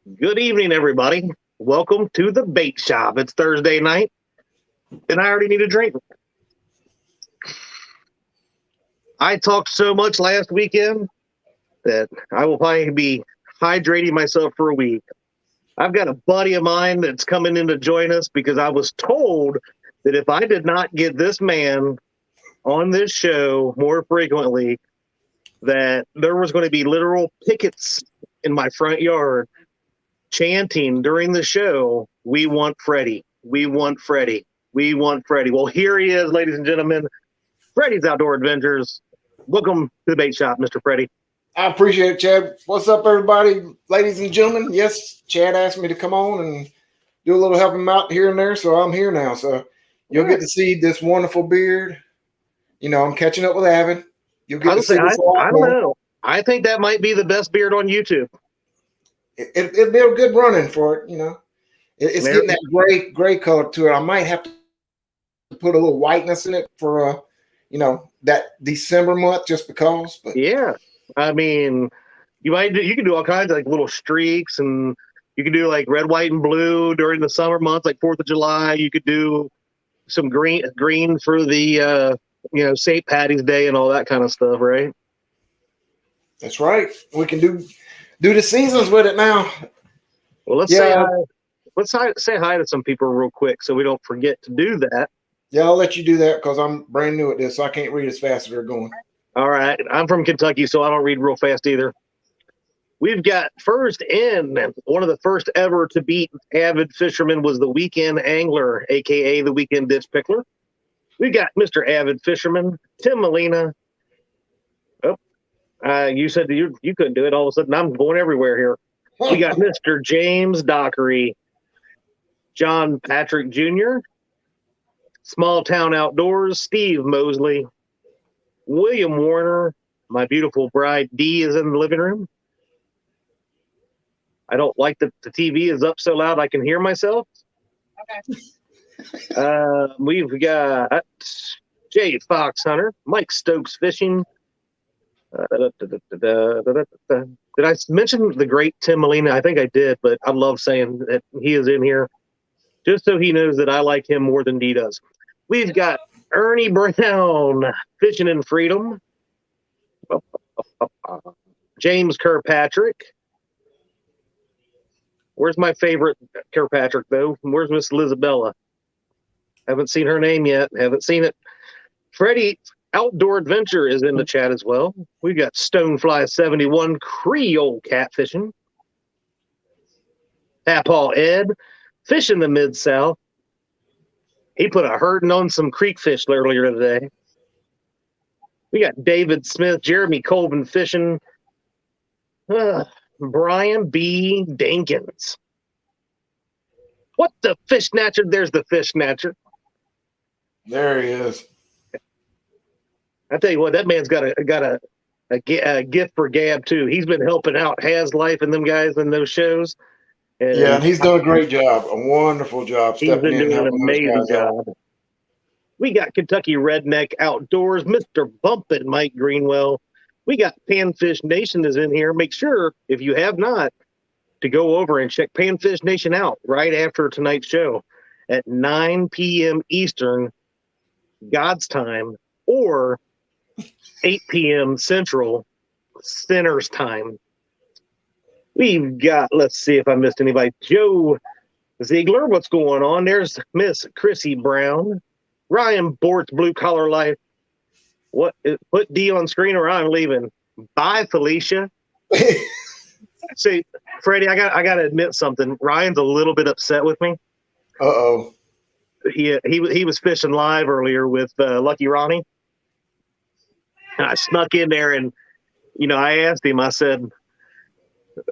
Good evening, everybody. Welcome to the bait shop. It's Thursday night, and I already need a drink. I talked so much last weekend that I will probably be hydrating myself for a week. I've got a buddy of mine that's coming in to join us because I was told that if I did not get this man on this show more frequently, that there was going to be literal pickets in my front yard chanting during the show, "We want Freddie. We want Freddie. We want Freddie." Well, here he is, ladies and gentlemen. Freddie's Outdoor Adventures. Welcome to the bait shop, Mr. Freddie. I appreciate it, Chad. What's up, everybody, ladies and gentlemen? Yes, Chad asked me to come on and do a little help him out here and there, so I'm here now. So you'll get to see this wonderful beard. You know, I'm catching up with Avin. You'll get to see this a lot I don't more. know. I think that might be the best beard on YouTube. It'll be a good running for it. You know, it's getting that gray color to it. I might have to put a little whiteness in it for that December month just because. But yeah, I mean, you can do all kinds of like little streaks, and you can do like red, white, and blue during the summer months, like 4th of July. You could do some green for the St. Patty's Day and all that kind of stuff, right? That's right. We can do the seasons with it now. Well, let's say hi. Let's say hi to some people real quick so we don't forget to do that. Yeah, I'll let you do that because I'm brand new at this, so I can't read as fast as they're going. All right. I'm from Kentucky, so I don't read real fast either. We've got first in, one of the first ever to beat avid fisherman was the Weekend Angler, a.k.a. the Weekend Ditch Pickler. We got Mr. Avid Fisherman, Tim Molina. Oh, you said you couldn't do it. All of a sudden, I'm going everywhere here. We got Mr. James Dockery, John Patrick Jr., Small Town Outdoors, Steve Mosley, William Warner. My beautiful bride Dee is in the living room. I don't like that the TV is up so loud I can hear myself. Okay. We've got Jay Fox Hunter, Mike Stokes Fishing. Did I mention the great Tim Molina? I think I did, but I love saying that he is in here just so he knows that I like him more than Dee does. We've got Ernie Brown, Fishing in Freedom. James Kirkpatrick. Where's my favorite Kirkpatrick, though? Where's Miss Lisabella? Haven't seen her name yet. Haven't seen it. Freddie Outdoor Adventure is in the chat as well. We've got Stonefly 71, Creole Catfishing. Papaw Ed, Fishing the Mid-South. He put a hurting on some creek fish earlier today. We got David Smith, Jeremy Colvin Fishing. Brian B. Dankins. What the fish snatcher? There's the fish snatcher. There he is. I tell you what, that man's got a gift for gab too. He's been helping out Has Life and them guys in those shows. And he's done a great job, a wonderful job. He's been doing an amazing job. We got Kentucky Redneck Outdoors, Mr. Bumpin' Mike Greenwell. We got Panfish Nation is in here. Make sure, if you have not, to go over and check Panfish Nation out right after tonight's show at 9 p.m. Eastern, God's time, or 8 p.m. Central, Center's time. We've got, let's see if I missed anybody, Joe Ziegler. What's going on? There's Miss Chrissy Brown, Ryan Bort's Blue Collar Life. Put D on screen or I'm leaving. Bye, Felicia. See, Freddie, I got to admit something. Ryan's a little bit upset with me. Uh-oh. He was fishing live earlier with Lucky Ronnie. And I snuck in there and, I asked him, I said,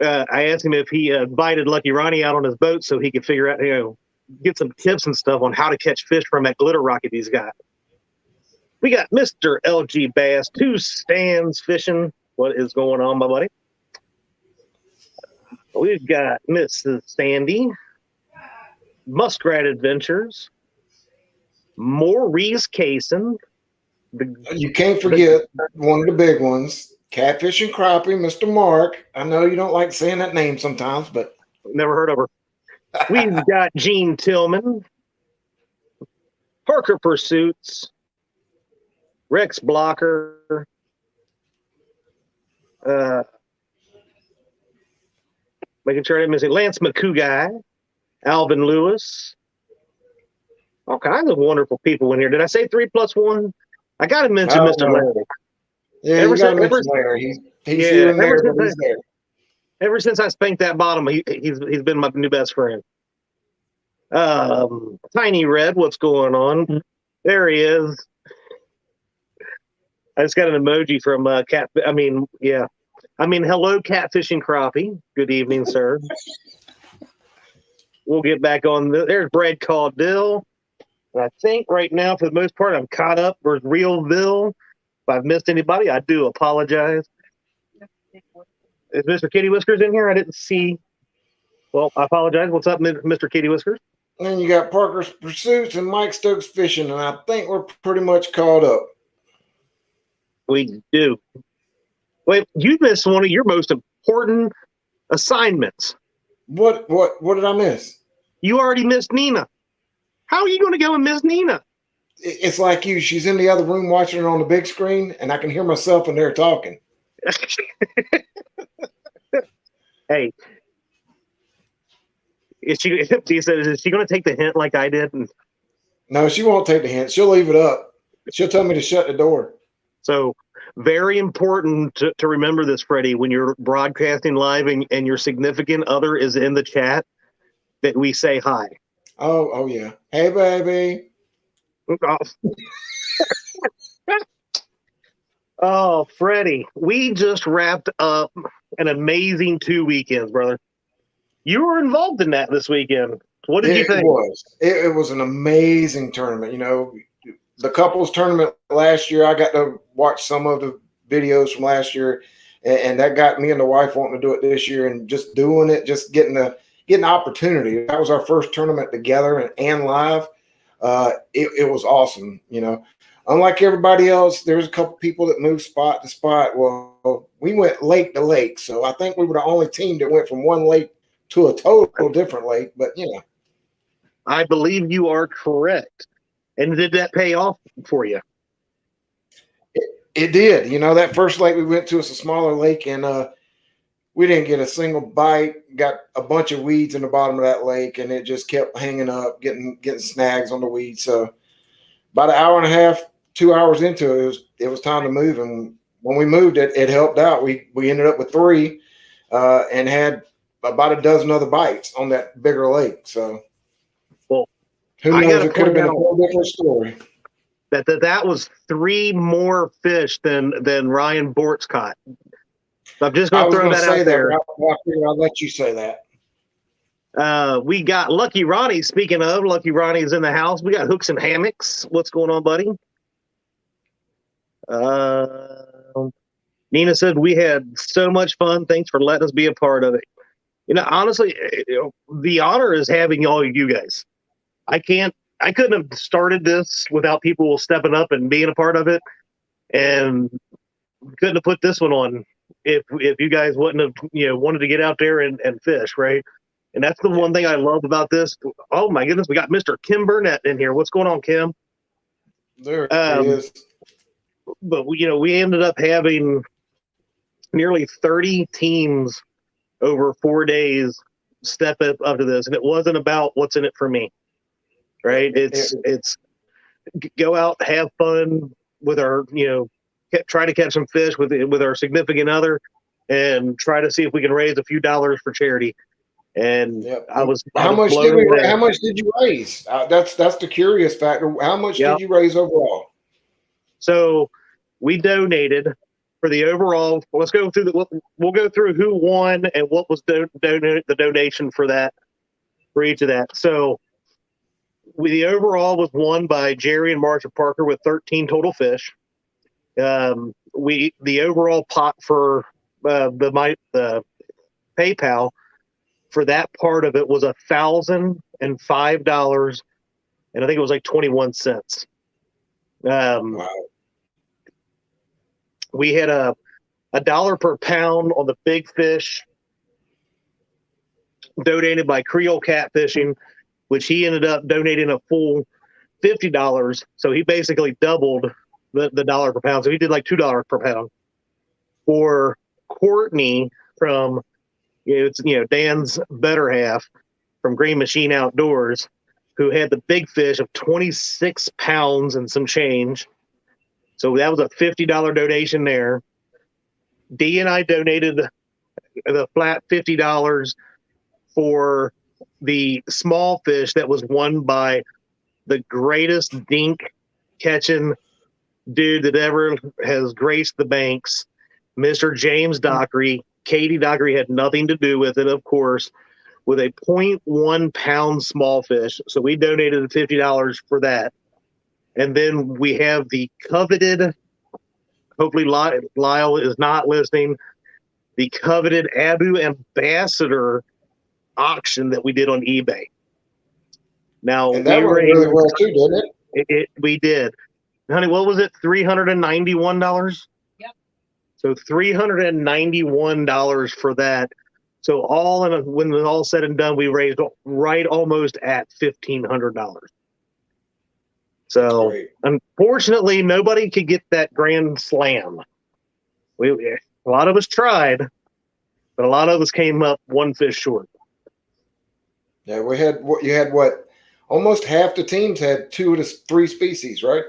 I asked him if he invited Lucky Ronnie out on his boat so he could figure out, get some tips and stuff on how to catch fish from that glitter rocket he's got. We got Mr. LG Bass, 2 Stands Fishing. What is going on, my buddy? We've got Mrs. Sandy, Muskrat Adventures, Maurice Kaysen. You can't forget one of the big ones, Catfish and Crappie, Mr. Mark. I know you don't like saying that name sometimes, but Never heard of her. We've got Gene Tillman, Parker Pursuits, Rex Blocker, making sure I didn't miss it, Lance McCouguy, Alvin Lewis, all kinds of wonderful people in here. Did I say 3+1? I got to mention Mr. No. Larry. Yeah, you got to mention Larry. He's here and there, but he's there. Ever since I spanked that bottom, he's been my new best friend. Tiny Red, what's going on? There he is. I just got an emoji from Cat. Hello, Catfishing Crappie. Good evening, sir. We'll get back on. There's Brad Caudill. And I think right now, for the most part, I'm caught up with Realville. If I've missed anybody, I do apologize. Is Mr. Kitty Whiskers in here? I didn't see. Well, I apologize. What's up, Mr. Kitty Whiskers? And you got Parker's Pursuits and Mike Stokes Fishing, and I think we're pretty much caught up. We do. Wait, you missed one of your most important assignments. What did I miss? You already missed Nina. How are you going to go and miss Nina? It's like you. She's in the other room watching it on the big screen, and I can hear myself in there talking. Hey, is she going to take the hint like I did? No, she won't take the hint. She'll leave it up. She'll tell me to shut the door. So very important to remember this, Freddie, when you're broadcasting live and your significant other is in the chat, that we say hi. Oh yeah. Hey, baby. Oh, Freddie, we just wrapped up an amazing 2 weekends, brother. You were involved in that this weekend. What did you think? It was an amazing tournament. You know, the couples tournament last year, I got to watch some of the videos from last year, and that got me and the wife wanting to do it this year, and just doing it, just getting the opportunity. That was our first tournament together and live. It was awesome. You know, unlike everybody else, there's a couple people that moved spot to spot. Well, we went lake to lake, so I think we were the only team that went from one lake to a total different lake. But you know, I believe you are correct. And did that pay off for you? It did. You know, that first lake we went to is a smaller lake, and we didn't get a single bite. Got a bunch of weeds in the bottom of that lake, and it just kept hanging up, getting snags on the weeds. So about an hour and a half, 2 hours into it, it was time to move. And when we moved, it helped out. We ended up with 3 and had about a dozen other bites on that bigger lake. So, well, who knows? It could have been a whole different story. That was 3 more fish than Ryan Bortz caught. I'm just going to throw that out there. I'll let you say that. We got Lucky Ronnie. Speaking of, Lucky Ronnie is in the house. We got Hooks and Hammocks. What's going on, buddy? Nina said, we had so much fun. Thanks for letting us be a part of it. You know, honestly, the honor is having all of you guys. I couldn't have started this without people stepping up and being a part of it, and couldn't have put this one on if you guys wouldn't have wanted to get out there and fish, right? And that's the one thing I love about this. Oh my goodness, we got Mr. Kim Burnett in here. What's going on, Kim? There he is. But we ended up having nearly 30 teams over 4 days step up to this, and it wasn't about what's in it for me. Right? It's go out, have fun with our, try to catch some fish with our significant other, and try to see if we can raise a few dollars for charity. And how much did you raise? That's the curious factor. How much did you raise overall? So we donated for the overall. Let's go through we'll go through who won and what was the donation for each of that. So the overall was won by Jerry and Marsha Parker with 13 total fish. The overall pot for the PayPal for that part of it was $1,005, and I think it was like 21 cents. Wow. We had a $1 per pound on the big fish. donated by Creole Catfishing, which he ended up donating a full $50. So he basically doubled the dollar per pound. So he did like $2 per pound. For Courtney from Dan's better half from Green Machine Outdoors, who had the big fish of 26 pounds and some change. So that was a $50 donation there. Dee and I donated the flat $50 for the small fish that was won by the greatest dink catching dude that ever has graced the banks, Mr. James Dockery. Katie Dockery had nothing to do with it, of course, with a 0.1 pound small fish. So we donated $50 for that. And then we have the coveted, hopefully Lyle is not listening, the coveted Abu Ambassador auction that we did on eBay. Now, and that went really well too, didn't it? We did. Honey, what was it? $391? Yep. So $391 for that. So when it was all said and done, we raised right almost at $1,500. So unfortunately, nobody could get that Grand Slam. A lot of us tried, but a lot of us came up one fish short. Yeah, you had almost half the teams had 2 to 3 species, right?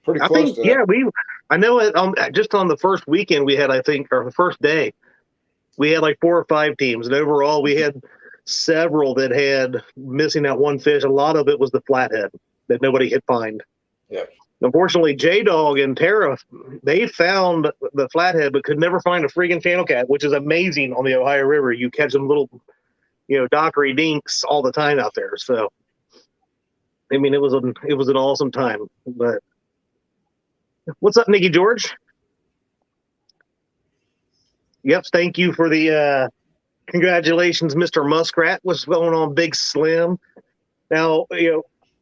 Pretty close to that. Yeah, I know just on the first weekend we had, or the first day, we had like 4 or 5 teams, and overall we had several that had missing that one fish. A lot of it was the flathead that nobody could find. Yeah. Unfortunately, J-Dog and Tara, they found the flathead but could never find a freaking channel cat, which is amazing on the Ohio River. You catch them little, Dockery dinks all the time out there. So, I mean, it was an awesome time. But what's up, Nikki George? Yep, thank you for the congratulations, Mr. Muskrat. What's going on, Big Slim? Now,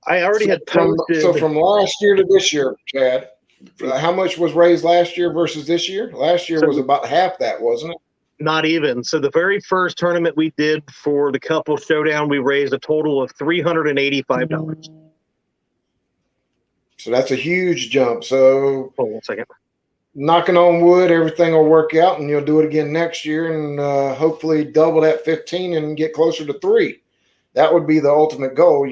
I already had posted. So from last year to this year, Chad, how much was raised last year versus this year? Last year was about half that, wasn't it? Not even. So the very first tournament we did for the couple showdown, we raised a total of $385. So that's a huge jump. So hold on 1 second. Knocking on wood, everything will work out, and you'll do it again next year, and hopefully double that 15 and get closer to 3. That would be the ultimate goal,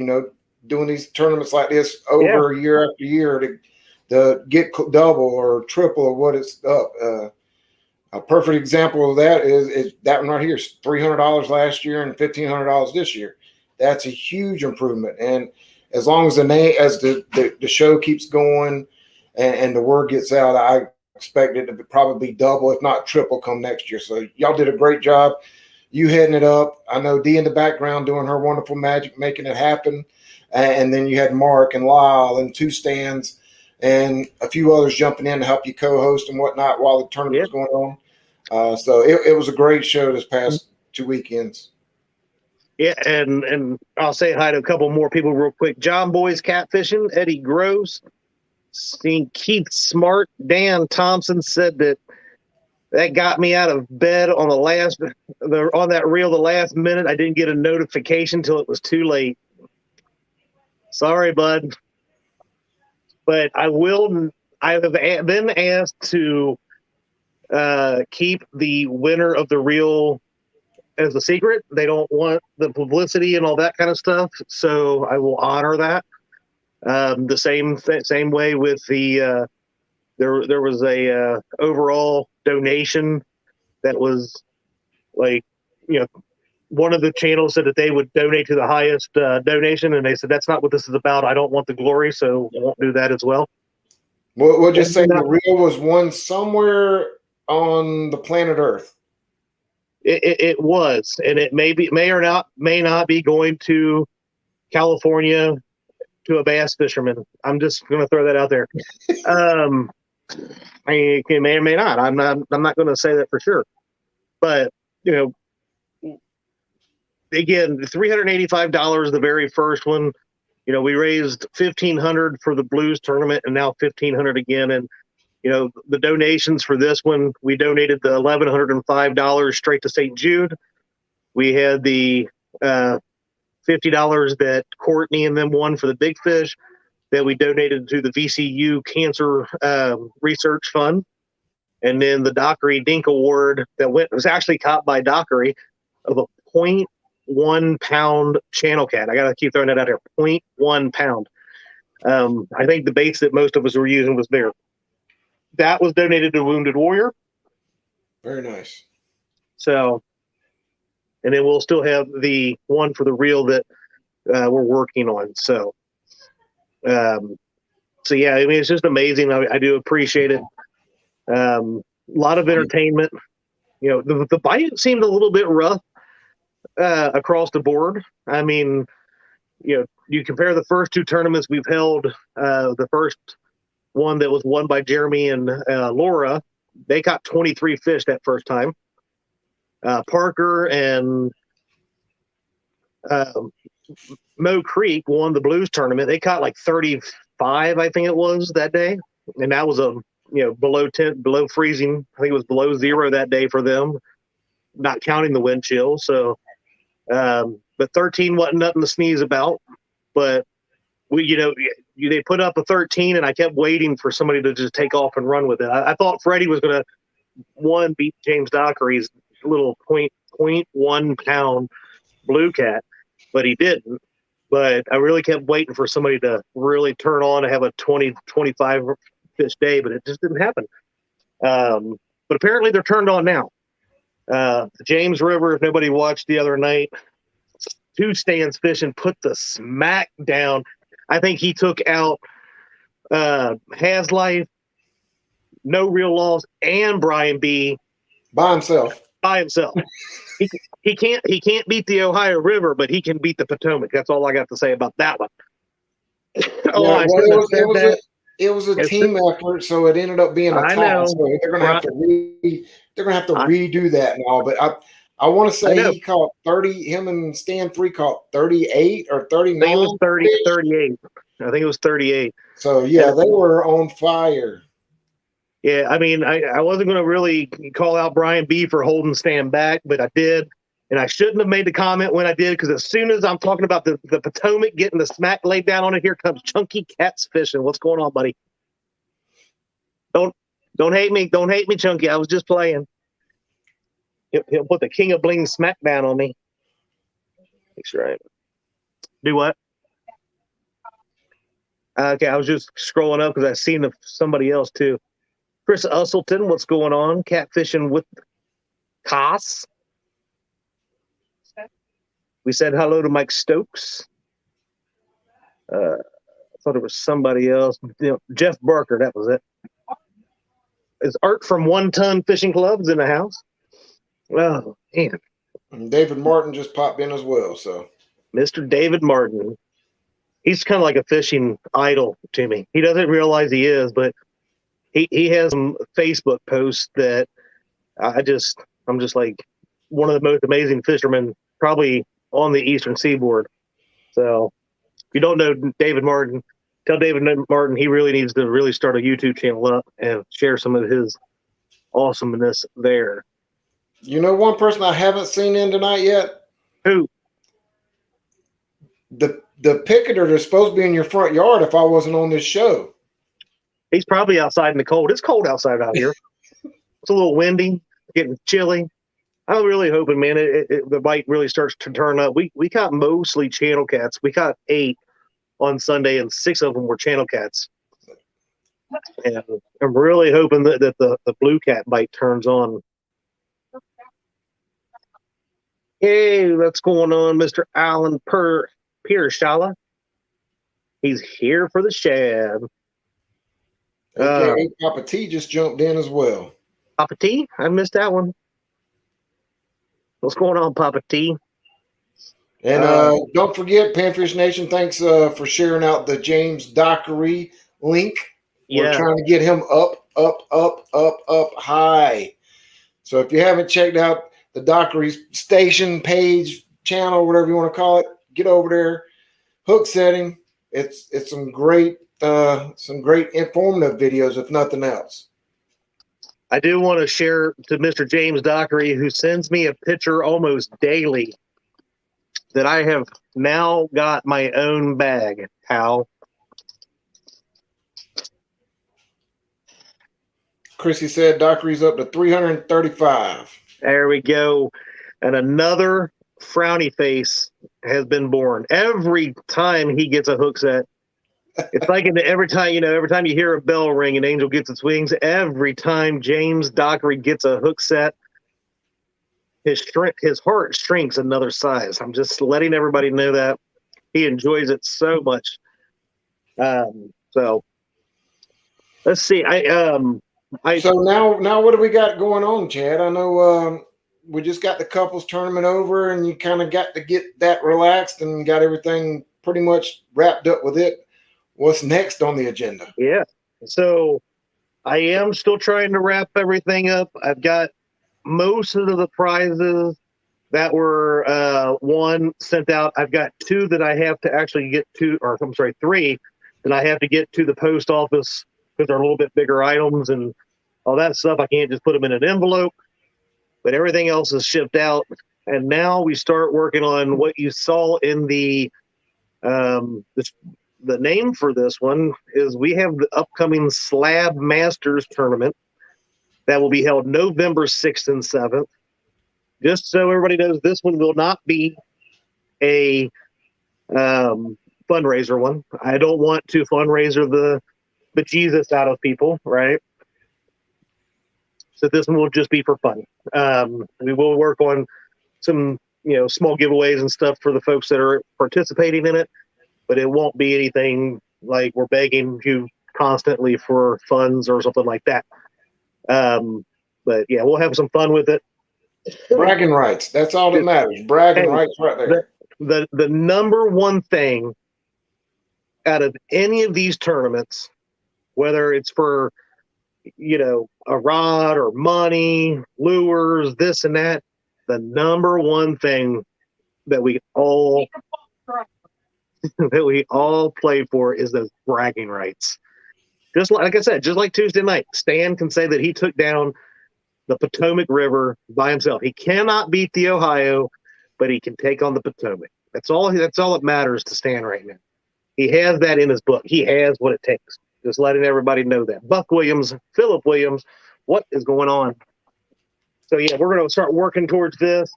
doing these tournaments like this over year after year to get double or triple of what it's up. A perfect example of that is that one right here. $300 last year and $1,500 this year. That's a huge improvement. And as long as the show keeps going and the word gets out, I expect it to probably double, if not triple, come next year. So y'all did a great job. You heading it up. I know Dee in the background doing her wonderful magic, making it happen. And then you had Mark and Lyle and 2 stands and a few others jumping in to help you co-host and whatnot while the tournament was going on. So it was a great show this past 2 weekends. Yeah, and I'll say hi to a couple more people real quick. John Boy's Catfishing, Eddie Gross, seen Keith Smart, Dan Thompson said that got me out of bed on on that reel the last minute. I didn't get a notification till it was too late. Sorry, bud. But I have been asked to keep the winner of the reel as a secret. They don't want the publicity and all that kind of stuff, so I will honor that. The same way with the there was a overall donation that was like, one of the channels said that they would donate to the highest donation, and they said that's not what this is about. I don't want the glory, so I won't do that as well. We'll just say the reel was won somewhere on the planet Earth. It was, and it may not be going to California to a bass fisherman. I'm just going to throw that out there. I mean, it may or may not. I'm not going to say that for sure. But again, $385, the very first one. We raised $1,500 for the Blues tournament, and now $1,500 again. And the donations for this one, we donated the $1,105 straight to St. Jude. We had the $50 that Courtney and them won for the big fish that we donated to the VCU Cancer Research Fund. And then the Dockery Dink Award that was actually caught by Dockery of a 0.1 pound channel cat. I got to keep throwing that out here. 0.1 pound. I think the baits that most of us were using was bigger. That was donated to Wounded Warrior. Very nice. So, and then we'll still have the one for the reel that we're working on. So yeah, I mean, it's just amazing. I do appreciate it. A lot of entertainment. You know, the bite seemed a little bit rough across the board. I mean, you know, you compare the first two tournaments we've held, the first one that was won by Jeremy and Laura, they caught 23 fish that first time. Parker and Mo Creek won the Blues tournament. They caught like 35, I think it was, that day. And that was below freezing. I think it was below zero that day for them, not counting the wind chill. So, but 13 wasn't nothing to sneeze about. But they put up a 13, and I kept waiting for somebody to just take off and run with it. I thought Freddie was going to beat James Dockery's little 0.1 pound blue cat, but he didn't. But I really kept waiting for somebody to really turn on and have a 20, 25 fish day, but it just didn't happen. But apparently they're turned on now. The James River, if nobody watched the other night, 2 stands fishing, put the smack down. I think he took out Has Life, No Real Laws, and Brian B. by himself. He can't beat the Ohio River, but he can beat the Potomac. That's all I got to say about that one. It was a team effort, so it ended up being a tie. So they're gonna have to redo that now. But I want to say he caught 30. Him and Stan 3 caught 38 or 39. I think it was 38. I think it was 38. So yeah, they were on fire. Yeah, I mean, I wasn't going to really call out Brian B for holding Stan back, but I did. And I shouldn't have made the comment when I did, because as soon as I'm talking about the Potomac getting the smack laid down on it, here comes Chunky Cats Fishing. What's going on, buddy? Don't hate me. Don't hate me, Chunky. I was just playing. He'll put the King of Bling smack down on me. Make sure I do what? Okay, I was just scrolling up because I seen somebody else too. Chris Usselton, what's going on? Catfishing with Koss. We said hello to Mike Stokes. I thought it was somebody else. Jeff Barker, that was it. Is Art from 1 Ton Fishing Clubs in the house? Oh, man. And David Martin just popped in as well. So, Mr. David Martin. He's kind of like a fishing idol to me. He doesn't realize he is, but he has some Facebook posts that I'm just like one of the most amazing fishermen probably on the Eastern Seaboard. So if you don't know David Martin, tell David Martin he really needs to really start a YouTube channel up and share some of his awesomeness there. You know one person I haven't seen in tonight yet? Who? The picketer that's supposed to be in your front yard if I wasn't on this show. He's probably outside in the cold. It's cold outside out here. It's a little windy, getting chilly. I'm really hoping, man, the bite really starts to turn up. We caught mostly channel cats. We caught 8 on Sunday, and 6 of them were channel cats. And I'm really hoping that the blue cat bite turns on. Hey, what's going on, Mr. Alan Piershala? He's here for the shad. Okay, Papa T just jumped in as well. Papa T? I missed that one. What's going on, Papa T? And don't forget, Panfish Nation, thanks for sharing out the James Dockery link. We're trying to get him up high. So if you haven't checked out the Dockery station page, channel, whatever you want to call it, get over there. Hook setting. It's some great informative videos, if nothing else. I do want to share to Mr. James Dockery, who sends me a picture almost daily. that I have now got my own bag, Hal. Chrissy said Dockery's up to 335. There we go. And another frowny face has been born. Every time he gets a hook set, it's like every time you hear a bell ring, an angel gets its wings. Every time James Dockery gets a hook set, his heart shrinks another size. I'm just letting everybody know that he enjoys it so much. So let's see. So now what do we got going on, Chad? I know we just got the couples tournament over, and you kind of got to get that relaxed and got everything pretty much wrapped up with it. What's next on the agenda? Yeah. So I am still trying to wrap everything up. I've got most of the prizes that were won sent out. I've got 2 that I have to actually get to, or I'm sorry, 3 that I have to get to the post office because they're a little bit bigger items and all that stuff. I can't just put them in an envelope, but everything else is shipped out. And now we start working on what you saw in the name for this one is we have the upcoming Slab Masters tournament that will be held November 6th and 7th. Just so everybody knows, this one will not be a fundraiser one. I don't want to fundraiser the bejesus out of people, right? So this one will just be for fun. We will work on some, small giveaways and stuff for the folks that are participating in it, but it won't be anything like we're begging you constantly for funds or something like that. But yeah, we'll have some fun with it. Bragging rights. That's all that matters. Bragging rights right there. The number one thing out of any of these tournaments, whether it's for, a rod or money, lures, this and that, the number one thing that we all play for is those bragging rights. Just like I said, just like Tuesday night, Stan can say that he took down the Potomac River by himself. He cannot beat the Ohio, but he can take on the Potomac. That's all that matters to Stan right now. He has that in his book. He has what it takes. Just letting everybody know that. Buck Williams, Philip Williams, what is going on? So yeah, we're going to start working towards this.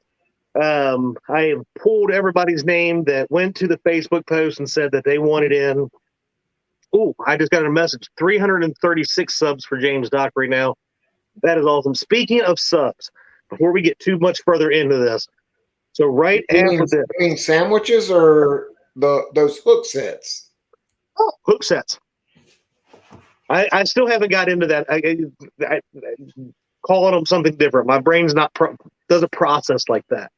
I have pulled everybody's name that went to the Facebook post and said that they wanted in. Oh, I just got a message. 336 subs for James Dockery now. That is awesome. Speaking of subs, before we get too much further into this, so right after this. You mean sandwiches or those hook sets? Oh, hook sets. I still haven't got into that. I calling them something different. My brain's doesn't process like that.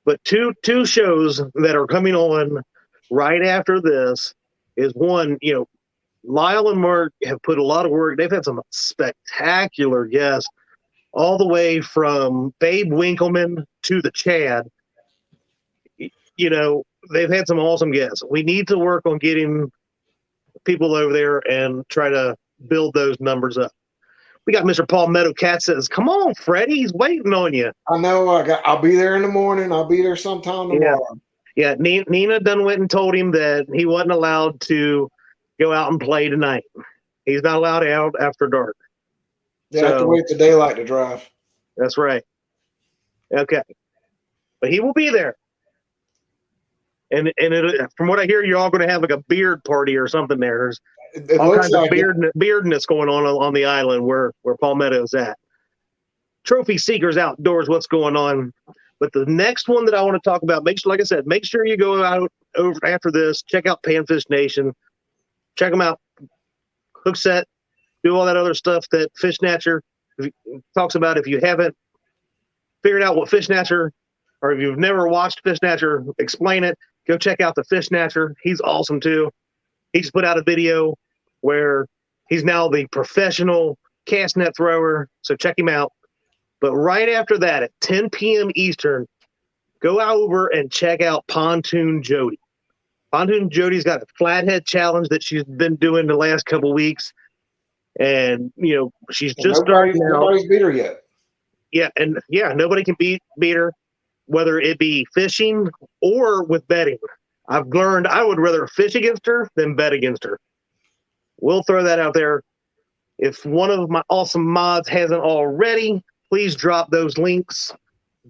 But two shows that are coming on right after this is one, Lyle and Mark have put a lot of work. They've had some spectacular guests, all the way from Babe Winkleman to the Chad. They've had some awesome guests. We need to work on getting people over there and try to build those numbers up. We got Mr. Paul Meadow Cat says, "Come on, Freddie, he's waiting on you." I know. I'll be there in the morning. I'll be there sometime tomorrow. Yeah. Nina done went and told him that he wasn't allowed to go out and play tonight. He's not allowed out after dark. They have to wait till daylight to drive. That's right. Okay, but he will be there. And from what I hear, you're all going to have like a beard party or something there. There's all kinds of beardness going on the island where Palmetto's at. Trophy Seekers Outdoors, what's going on? But the next one that I want to talk about, make sure you go out over after this, check out Panfish Nation, check them out, hook set, do all that other stuff that Fish Snatcher talks about. If you haven't figured out what Fish Snatcher, or if you've never watched Fish Snatcher explain it, go check out the Fish Snatcher. He's awesome too. He just put out a video where he's now the professional cast net thrower, so check him out. But right after that, at 10 p.m. Eastern, go over and check out Pontoon Jody. Pontoon Jody's got a flathead challenge that she's been doing the last couple weeks. And, she's just starting out. Nobody's beat her yet. Yeah, and nobody can beat her. whether it be fishing or with betting. I've learned I would rather fish against her than bet against her. We'll throw that out there. If one of my awesome mods hasn't already, please drop those links.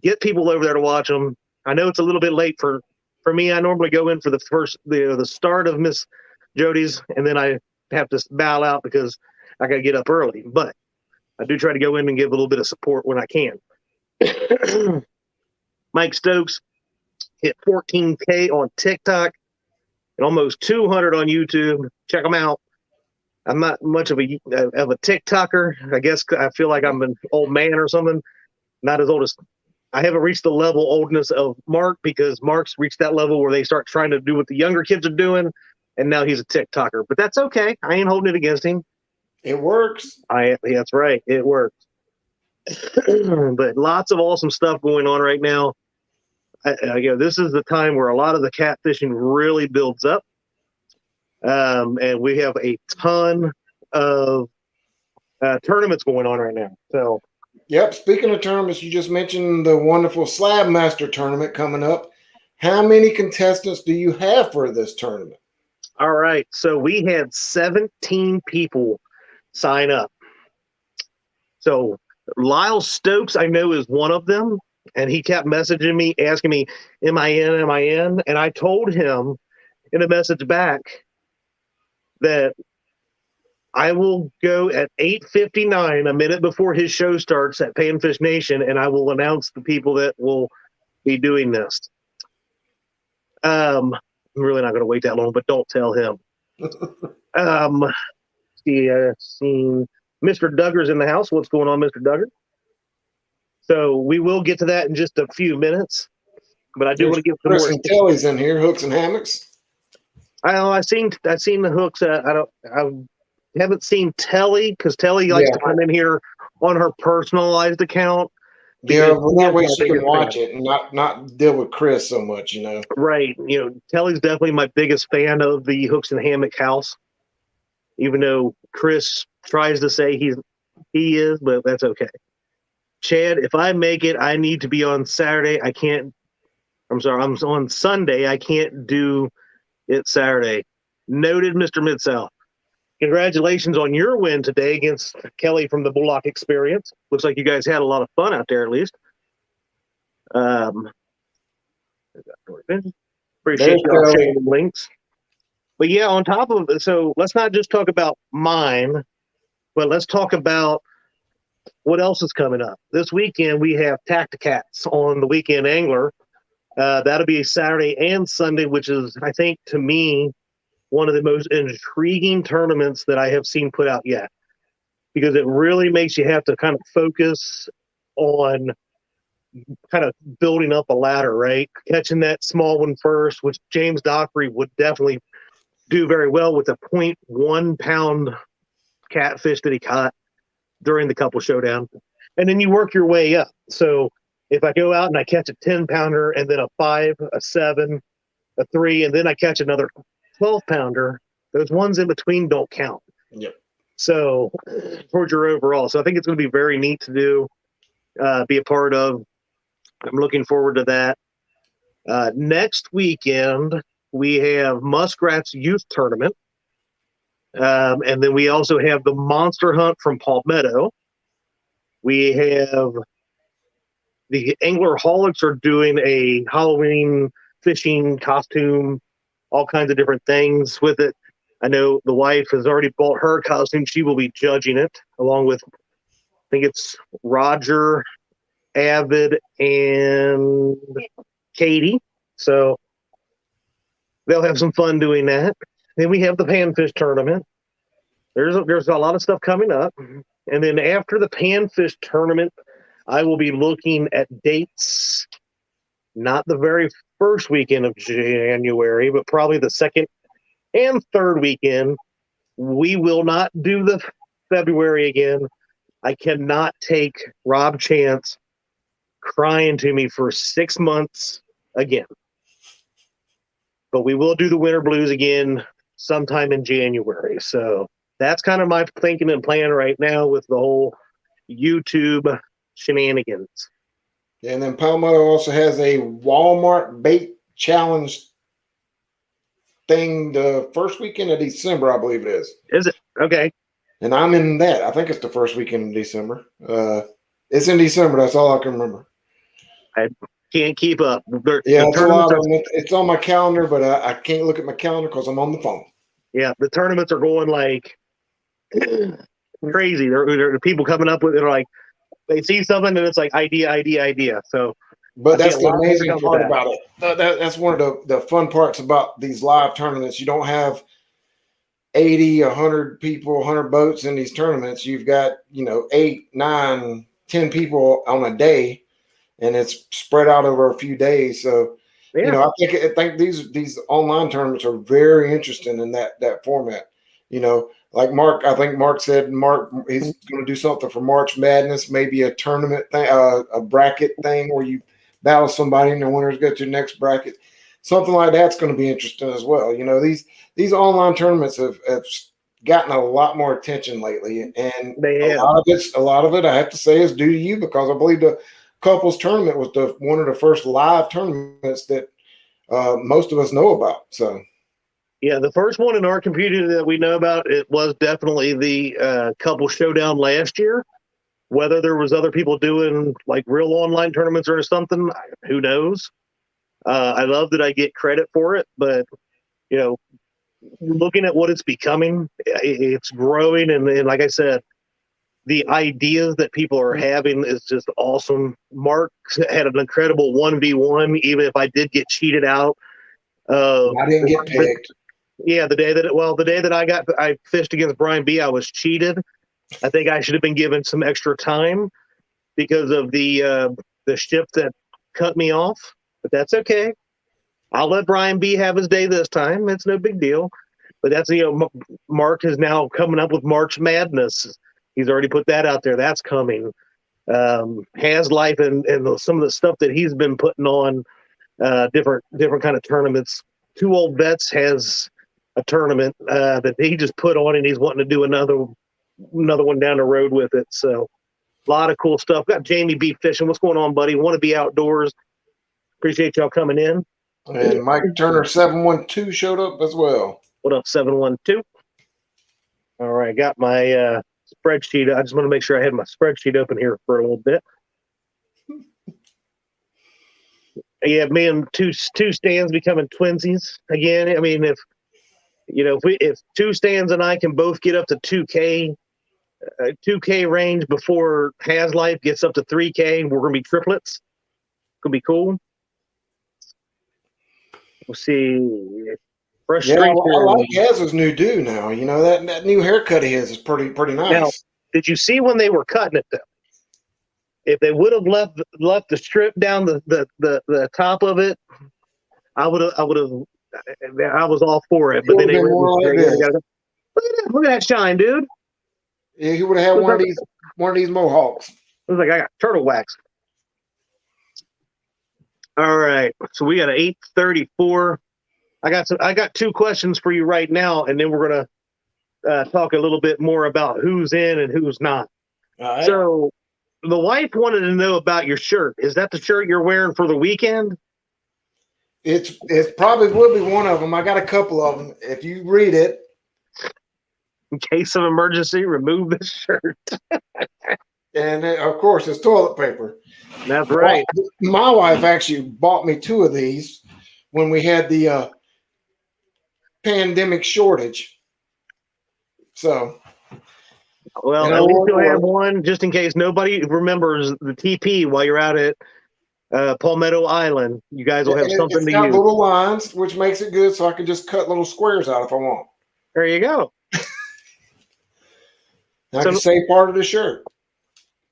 Get people over there to watch them. I know it's a little bit late for me. I normally go in for the start of Miss Jody's, and then I have to bow out because I got to get up early. But I do try to go in and give a little bit of support when I can. Mike Stokes hit 14K on TikTok and almost 200 on YouTube. Check them out. I'm not much of a TikToker. I guess I feel like I'm an old man or something. Not as old as I haven't reached the level oldness of Mark, because Mark's reached that level where they start trying to do what the younger kids are doing, and now he's a TikToker. But that's okay. I ain't holding it against him. It works. That's right. It works. But lots of awesome stuff going on right now. This is the time where a lot of the catfishing really builds up. And we have a ton of tournaments going on right now. So, yep. Speaking of tournaments, you just mentioned the wonderful Slab Master tournament coming up. How many contestants do you have for this tournament? All right. So we had 17 people sign up. So Lyle Stokes, I know, is one of them. And he kept messaging me, asking me, am I in? Am I in? And I told him in a message back that I will go at 8:59, a minute before his show starts at Panfish Nation, and I will announce the people that will be doing this. I'm really not going to wait that long, but don't tell him. See, I've seen Mr. Duggar's in the house. What's going on, Mr. Duggar? So we will get to that in just a few minutes, but I do want to give some Chris more. and Kelly's in here, hooks and hammocks. I've seen the hooks. I haven't seen Telly, because Telly likes to come in here on her personalized account. Yeah, well, that way she can watch it and not deal with Chris so much, you know. Right. Telly's definitely my biggest fan of the Hooks and Hammock house, even though Chris tries to say he is, but that's okay. Chad, if I make it, I need to be on Saturday. I'm on Sunday. I can't do it Saturday. Noted, Mr. Mid-South. Congratulations on your win today against Kelly from the Bullock Experience. Looks like you guys had a lot of fun out there, at least. Appreciate y'all sharing the links. But yeah, on top of it, so let's not just talk about mine, but let's talk about what else is coming up. This weekend, we have Tacticats on the Weekend Angler. That'll be Saturday and Sunday, which is, I think, to me, one of the most intriguing tournaments that I have seen put out yet, because it really makes you have to kind of focus on kind of building up a ladder, right? Catching that small one first, which James Dockery would definitely do very well with a 0.1 pound catfish that he caught during the couple showdown. And then you work your way up. So if I go out and I catch a 10 pounder and then a 5, a 7, a 3, and then I catch another 12 pounder, those ones in between don't count. Yep. So towards your overall. So I think it's going to be very neat to do, be a part of. I'm looking forward to that. Next weekend, we have Muskrat's Youth Tournament. And then we also have the Monster Hunt from Palmetto. We have the Anglerholics are doing a Halloween fishing costume, all kinds of different things with it. I know the wife has already bought her costume. She will be judging it along with, I think it's Roger, Avid, and Katie. So they'll have some fun doing that. Then we have the Panfish tournament. There's a lot of stuff coming up. And then after the Panfish tournament, I will be looking at dates, not the very first weekend of January, but probably the second and third weekend. We will not do the February again. I cannot take Rob Chance crying to me for 6 months again. But we will do the Winter Blues again sometime in January. So that's kind of my thinking and plan right now with the whole YouTube shenanigans. And then Palmetto also has a Walmart bake challenge thing the first weekend of December, I believe it is. Is it? Okay. And I'm in that. I think it's the first weekend in December. It's in December. That's all I can remember. I can't keep up. Yeah, The it's a lot tournaments of are, them. It's on my calendar, but I can't look at my calendar because I'm on the phone. yeah, the tournaments are going like crazy. There are people coming up with it, like they see something and it's like idea. So But I see a that's the lot of things that amazing come with part that. about it. That's one of the fun parts about these live tournaments. You don't have 80, 100 people, 100 boats in these tournaments. You've got, 8, 9, 10 people on a day, and it's spread out over a few days. So, Yeah, I think these online tournaments are very interesting in that format. Like Mark, I think Mark said he's going to do something for March Madness, maybe a tournament thing, a bracket thing where you battle somebody and the winners go to the next bracket. Something like that's going to be interesting as well. These online tournaments have gotten a lot more attention lately, and they have. a lot of it I have to say is due to you, because I believe the couples tournament was one of the first live tournaments that most of us know about. So Yeah, the first one in our community that we know about, it was definitely the couple showdown last year. Whether there was other people doing like real online tournaments or something, who knows? I love that I get credit for it, but you know, looking at what it's becoming, it's growing, and like I said, the ideas that people are having is just awesome. Mark had an incredible 1v1, even if I did get cheated out. I didn't get But picked. yeah, the day that I fished against Brian B, I was cheated. I think I should have been given some extra time because of the ship that cut me off, but that's okay. I'll let Brian B have his day this time. It's no big deal. But that's Mark is now coming up with March Madness. He's already put that out there. That's coming. Has life and some of the stuff that he's been putting on different kind of tournaments. Two Old Vets has a tournament that he just put on, and he's wanting to do another one down the road with it. So a lot of cool stuff. Got Jamie B fishing. What's going on, buddy? Want to be outdoors? Appreciate y'all coming in. And Mike Turner 712 showed up as well. What up, 712? All right, got my spreadsheet. I just want to make sure I had my spreadsheet open here for a little bit. Yeah, me and two stands becoming twinsies again. I mean, if two stands and I can both get up to 2K range before Has Life gets up to 3K, we're gonna be triplets. Gonna be cool. We'll see. Yeah, Frustration. I like Haz's new do now. That new haircut of his is pretty nice. Now, did you see when they were cutting it though? If they would have left the strip down the top of it, I would have. I was all for it, but then they went like this. Look at that shine, dude. Yeah, he would have had one of these mohawks. It was like I got turtle wax. All right, so we got an 8:34. I got two questions for you right now, and then we're gonna talk a little bit more about who's in and who's not. All right. So the wife wanted to know about your shirt. Is that the shirt you're wearing for the weekend? It probably would be one of them. I got a couple of them. If you read it, in case of emergency, remove this shirt. And of course, it's toilet paper. That's right. My wife actually bought me two of these when we had the pandemic shortage. So, well, at least you'll have one just in case nobody remembers the TP while you're out at Palmetto Island. You guys will have something to use. It's got little lines, which makes it good, so I can just cut little squares out if I want. There you go. I can save part of the shirt.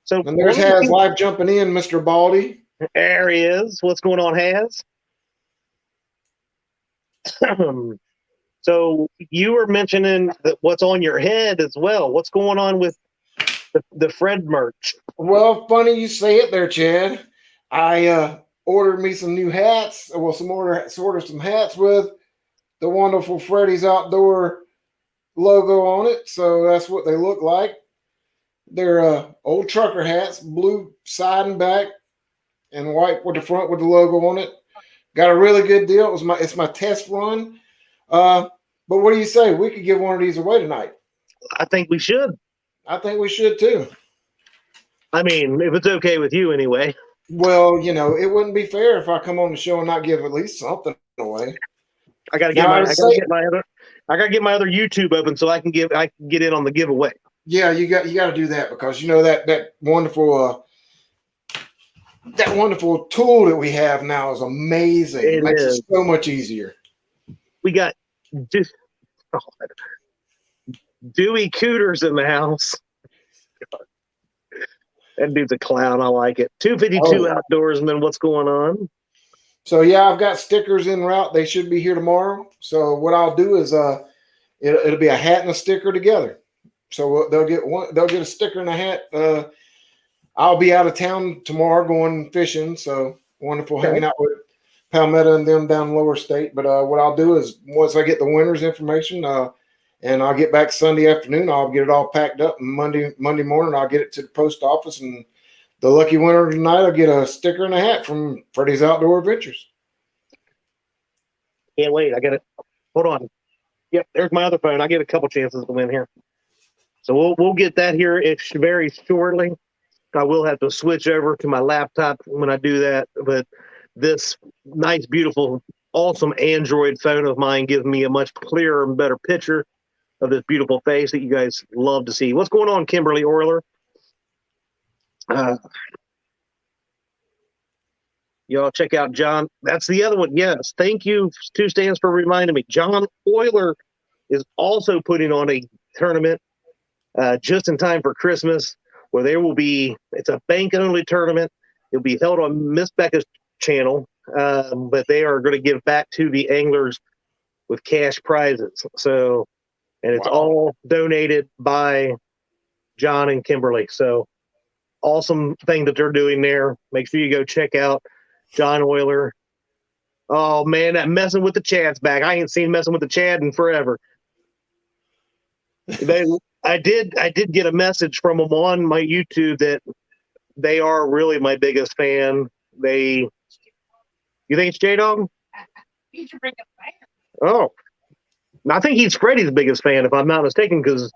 So and there's Has Live jumping in, Mr. Baldy. There he is. What's going on, Has? So you were mentioning that what's on your head as well. What's going on with the Fred merch? Well, funny you say it there, Chad. I ordered me some new hats. Well, ordered some hats with the wonderful Freddy's Outdoor logo on it. So that's what they look like. They're old trucker hats, blue side and back. and white with the front with the logo on it. Got a really good deal. It's my test run. But what do you say? We could give one of these away tonight. I think we should. I think we should too. I mean, if it's okay with you, anyway. Well, it wouldn't be fair if I come on the show and not give at least something away. I gotta get my other YouTube open so I can get in on the giveaway. Yeah, you got to do that because that wonderful tool that we have now is amazing. It makes it so much easier. We got Dewey Cooters in the house. That dude's a clown. I like it. 252 Outdoorsman. What's going on? So yeah, I've got stickers en route. They should be here tomorrow. So what I'll do is it'll be a hat and a sticker together. So they'll get a sticker and a hat. I'll be out of town tomorrow going fishing. So wonderful hanging out with Palmetto and them down Lower State. But what I'll do is once I get the winner's information, and I'll get back Sunday afternoon, I'll get it all packed up. And Monday morning, I'll get it to the post office. And the lucky winner tonight will get a sticker and a hat from Freddy's Outdoor Adventures. Can't wait. I got it. Hold on. Yep, there's my other phone. I get a couple chances to win here. So we'll get that here very shortly. I will have to switch over to my laptop when I do that. But this nice, beautiful, awesome Android phone of mine gives me a much clearer and better picture of this beautiful face that you guys love to see. What's going on, Kimberly Orler? Y'all check out John. That's the other one. Yes. Thank you, Two Stands, for reminding me. John Euler is also putting on a tournament just in time for Christmas where it's a bank-only tournament. It'll be held on Miss Becca's channel, but they are going to give back to the anglers with cash prizes. So, and it's all donated by John and Kimberly. So awesome thing that they're doing there. Make sure you go check out John Euler. Oh man, that messing with the Chad's back. I ain't seen messing with the Chad in forever. I did get a message from them on my YouTube that they are really my biggest fan. You think it's J-Dog? Oh, I think he's Freddie's biggest fan, if I'm not mistaken, because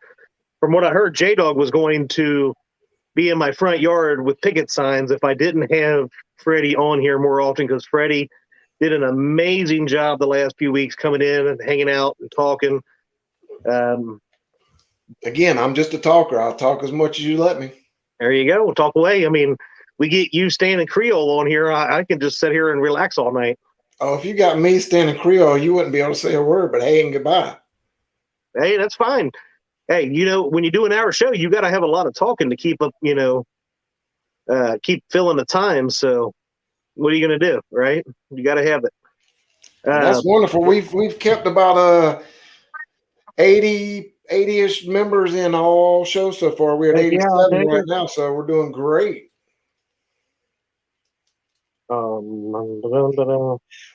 from what I heard, J-Dog was going to be in my front yard with picket signs if I didn't have Freddie on here more often, because Freddie did an amazing job the last few weeks coming in and hanging out and talking. Again, I'm just a talker. I'll talk as much as you let me. There you go. We'll talk away. I mean, we get you standing Creole on here. I can just sit here and relax all night. Oh, if you got me standing Creole, you wouldn't be able to say a word, but hey and goodbye. Hey, that's fine. Hey, when you do an hour show, you got to have a lot of talking to keep up, keep filling the time. So what are you going to do, right? You got to have it. That's wonderful. We've kept about 80-ish members in all shows so far. We're at 87 right now, so we're doing great.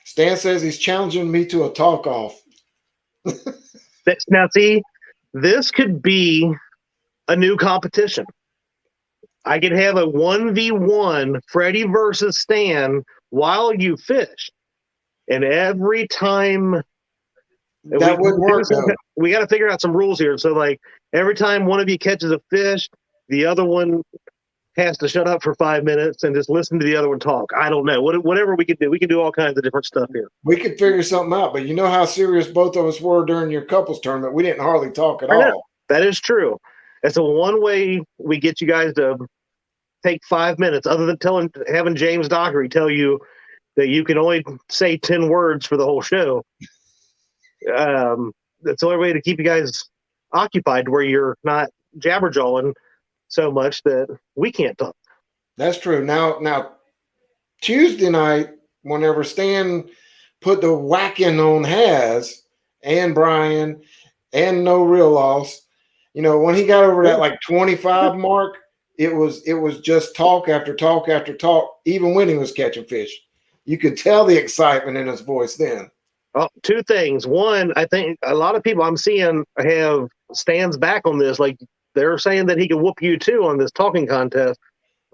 Stan says he's challenging me to a talk-off. Now, see, this could be a new competition. I could have a 1v1 Freddie versus Stan while you fish. And every time that would work, we got to figure out some rules here. So, like, every time one of you catches a fish, the other one has to shut up for 5 minutes and just listen to the other one talk. I don't know. Whatever we can do. We can do all kinds of different stuff here. We could figure something out, but you know how serious both of us were during your couples tournament. We didn't hardly talk at all. That is true. That's the one way we get you guys to take 5 minutes, other than having James Dockery tell you that you can only say 10 words for the whole show. That's the only way to keep you guys occupied, where you're not jabberjawing so much that we can't talk. That's true. Now, Tuesday night, whenever Stan put the whacking on Haz and Brian and No Real Loss, when he got over that like 25 mark, it was just talk after talk after talk, even when he was catching fish. You could tell the excitement in his voice then. Oh, two things. One, I think a lot of people I'm seeing have Stan's back on this. Like, they're saying that he can whoop you too on this talking contest.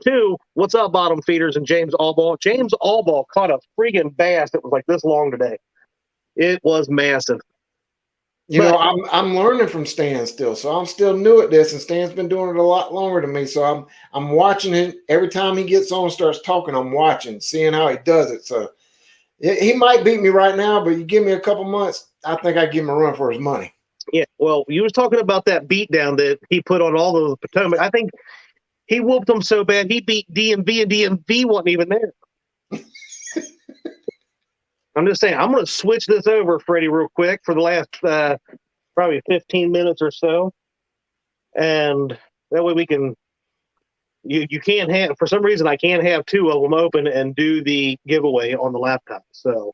Two, what's up, bottom feeders and James Allball? James Allball caught a friggin' bass that was like this long today. It was massive. You know, I'm learning from Stan still, so I'm still new at this, and Stan's been doing it a lot longer than me. So I'm watching it every time he gets on and starts talking. I'm watching, seeing how he does it. So he might beat me right now, but you give me a couple months, I think I give him a run for his money. Yeah, well, you was talking about that beat down that he put on all those Potomac. I think he whooped them so bad he beat DMV, and DMV wasn't even there. I'm just saying, I'm going to switch this over, Freddie, real quick for the last probably 15 minutes or so. And that way we can, you can't have, for some reason, I can't have two of them open and do the giveaway on the laptop. So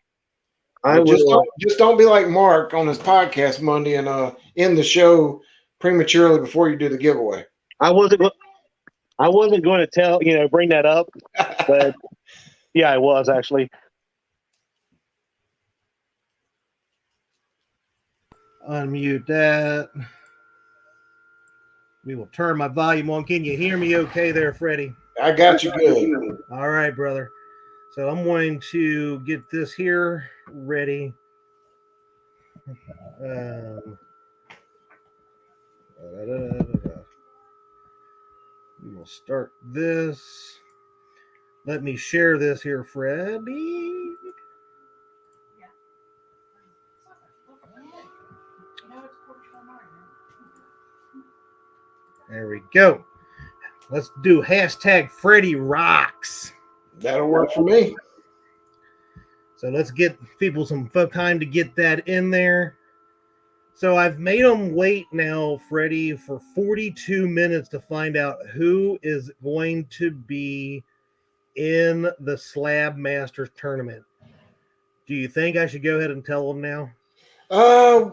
I will. Just don't be like Mark on his podcast Monday and end the show prematurely before you do the giveaway. I wasn't going to bring that up, but yeah, I was actually. Unmute that. We will turn my volume on. Can you hear me okay there, Freddie? I got you good. All right, brother. So I'm going to get this here ready. We will start this. Let me share this here, Freddie. There we go. Let's do hashtag Freddie Rocks. That'll work for me. So let's get people some time to get that in there. So I've made them wait now, Freddie, for 42 minutes to find out who is going to be in the Slab Masters tournament. Do you think I should go ahead and tell them now?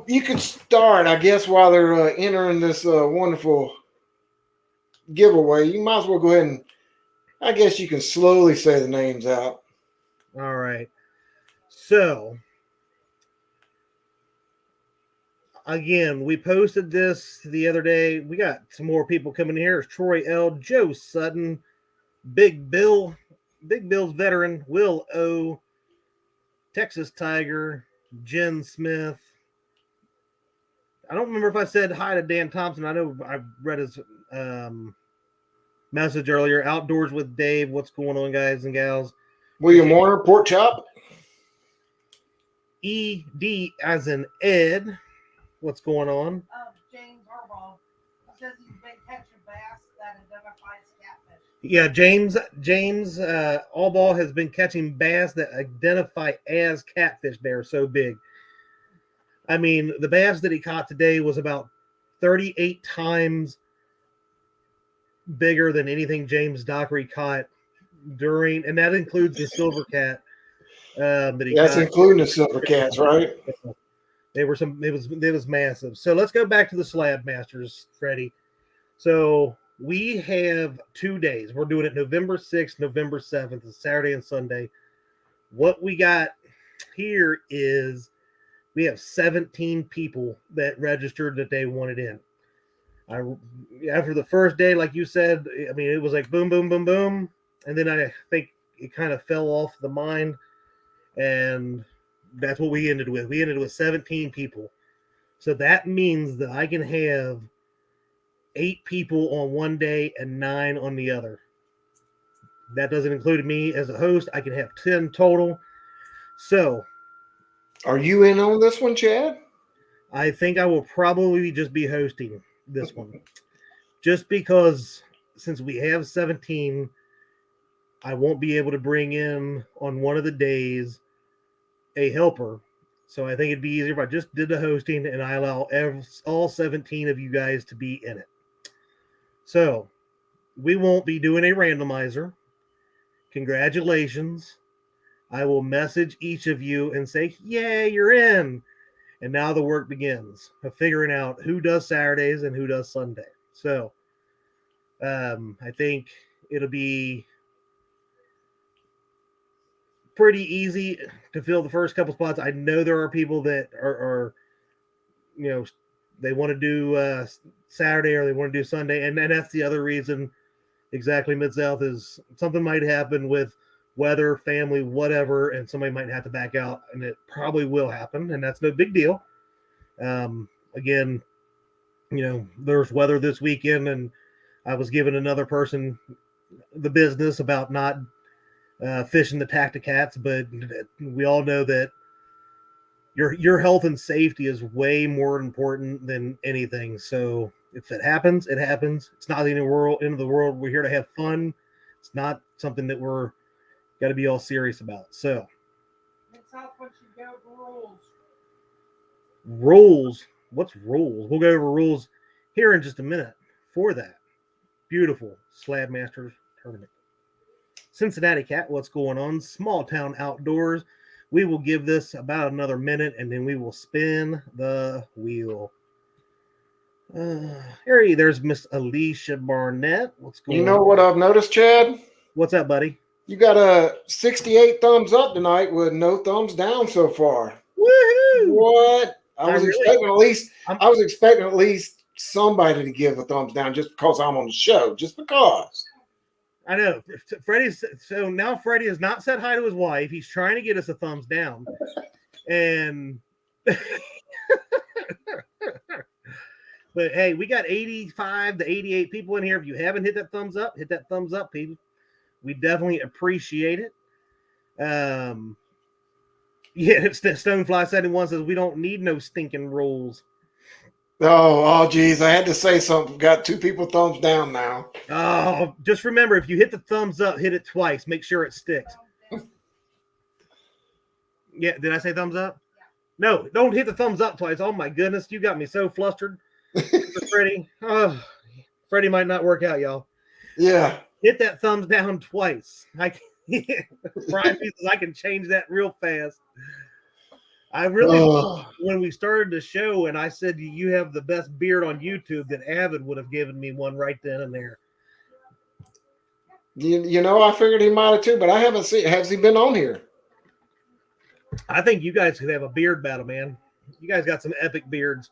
You could start, I guess, while they're entering this wonderful giveaway. You might as well go ahead and, I guess you can slowly say the names out. All right. So, again, we posted this the other day. We got some more people coming here. It's Troy L., Joe Sutton, Big Bill's veteran, Will O., Texas Tiger, Jen Smith. I don't remember if I said hi to Dan Thompson. I know I read his message earlier. Outdoors with Dave. What's going on, guys and gals? William Warner, Pork Chop. ED as in Ed. What's going on? James Harbaugh says he's been catching bass that identifies catfish. Yeah, James Allball has been catching bass that identify as catfish. They're so big. I mean, the bass that he caught today was about 38 times bigger than anything James Dockery caught during, and that includes the silver cat that he That's caught. including the silver cats, right? It was massive. So let's go back to the Slab Masters, Freddie. So we have 2 days. We're doing it November 6th, November 7th, it's Saturday and Sunday. What we got here is we have 17 people that registered that they wanted in. After the first day, like you said, I mean, it was like boom, boom, boom, boom. And then I think it kind of fell off the mind. And that's what we ended with. We ended with 17 people. So that means that I can have 8 people on one day and 9 on the other. That doesn't include me as a host. I can have 10 total. So, are you in on this one, Chad? I think I will probably just be hosting this one. Just because since we have 17, I won't be able to bring in on one of the days a helper. So I think it'd be easier if I just did the hosting and I allow all 17 of you guys to be in it. So we won't be doing a randomizer. Congratulations. I will message each of you and say, yay, you're in. And now the work begins of figuring out who does Saturdays and who does Sunday. So I think it'll be pretty easy to fill the first couple spots. I know there are people that are they want to do Saturday or they want to do Sunday. And that's the other reason Exactly. Mid-South is something might happen with weather, family, whatever, and somebody might have to back out, and it probably will happen, and that's no big deal. Again, there's weather this weekend, and I was giving another person the business about not fishing the Tacticats, but we all know that your health and safety is way more important than anything. So if it happens, it happens. It's not the end of the world. We're here to have fun. It's not something that we're got to be all serious about. So Mid-South, once you go rules. rules. What's rules? We'll go over rules here in just a minute for that beautiful Slab Masters tournament. Cincinnati Cat, what's going on? Small Town Outdoors. We will give this about another minute, and then we will spin the wheel. Harry, there's Miss Alicia Barnett. What's going on? You know what I've noticed, Chad? What's up, buddy? You got a 68 thumbs up tonight with no thumbs down so far. Woohoo! What? I was expecting at least somebody to give a thumbs down just because I'm on the show. Just because. I know. So now Freddie has not said hi to his wife. He's trying to get us a thumbs down. And but hey, we got 85 to 88 people in here. If you haven't hit that thumbs up, hit that thumbs up, people. We definitely appreciate it. Yeah, it's Stonefly 71 says we don't need no stinking rules. Oh, geez. I had to say something. Got 2 people thumbs down now. Oh, just remember, if you hit the thumbs up, hit it twice. Make sure it sticks. Yeah, did I say thumbs up? No, don't hit the thumbs up twice. Oh, my goodness. You got me so flustered. Freddie. Oh, Freddie might not work out, y'all. Yeah. Hit that thumbs down twice. Brian says I can change that real fast. I really when we started the show and I said you have the best beard on YouTube, that Avid would have given me one right then and there. I figured he might have too, but I haven't seen. Has he been on here? I think you guys could have a beard battle, man. You guys got some epic beards.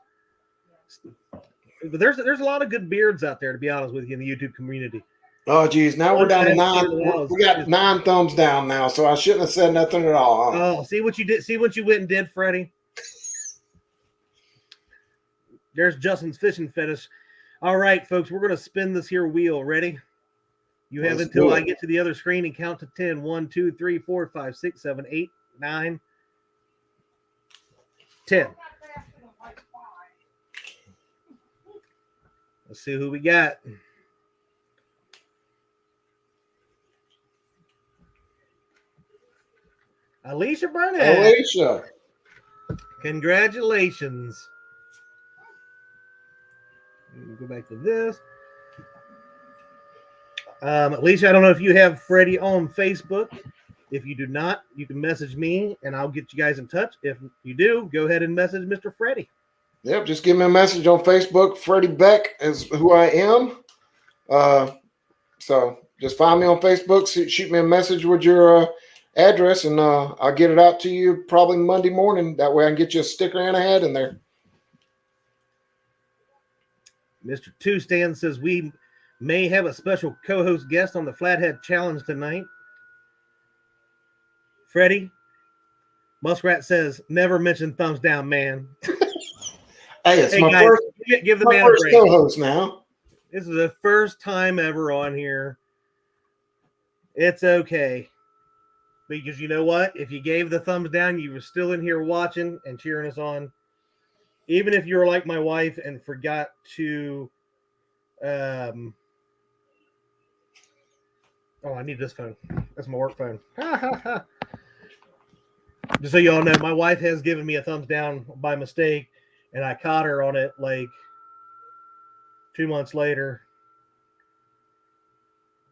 But there's a lot of good beards out there, to be honest with you, in the YouTube community. Oh, geez. Now we're down to 9. We got 9 thumbs down now, so I shouldn't have said nothing at all. Huh? Oh, see what you did? See what you went and did, Freddie? There's Justin's fishing fetish. All right, folks, we're going to spin this here wheel. Ready? You have until I get to the other screen and count to 10. 1, 2, 3, 4, 5, 6, 7, 8, 9, 10. Let's see who we got. Alicia Burnett. Alicia. Congratulations. Go back to this. Alicia, I don't know if you have Freddie on Facebook. If you do not, you can message me and I'll get you guys in touch. If you do, go ahead and message Mr. Freddie. Yep, just give me a message on Facebook. Freddie Beck is who I am. So just find me on Facebook, shoot me a message with your address, and I'll get it out to you probably Monday morning. That way I can get you a sticker and a hat in there. Mr. Two Stand says we may have a special co-host guest on the Flathead Challenge tonight. Freddie, Muskrat says, never mention thumbs down, man. Hey, it's my guys, first, give the my man first a break. co-host now. This is the first time ever on here. It's okay. Because you know what? If you gave the thumbs down, you were still in here watching and cheering us on. Even if you were like my wife and forgot to... I need this phone. That's my work phone. Just so you all know, my wife has given me a thumbs down by mistake, and I caught her on it like 2 months later.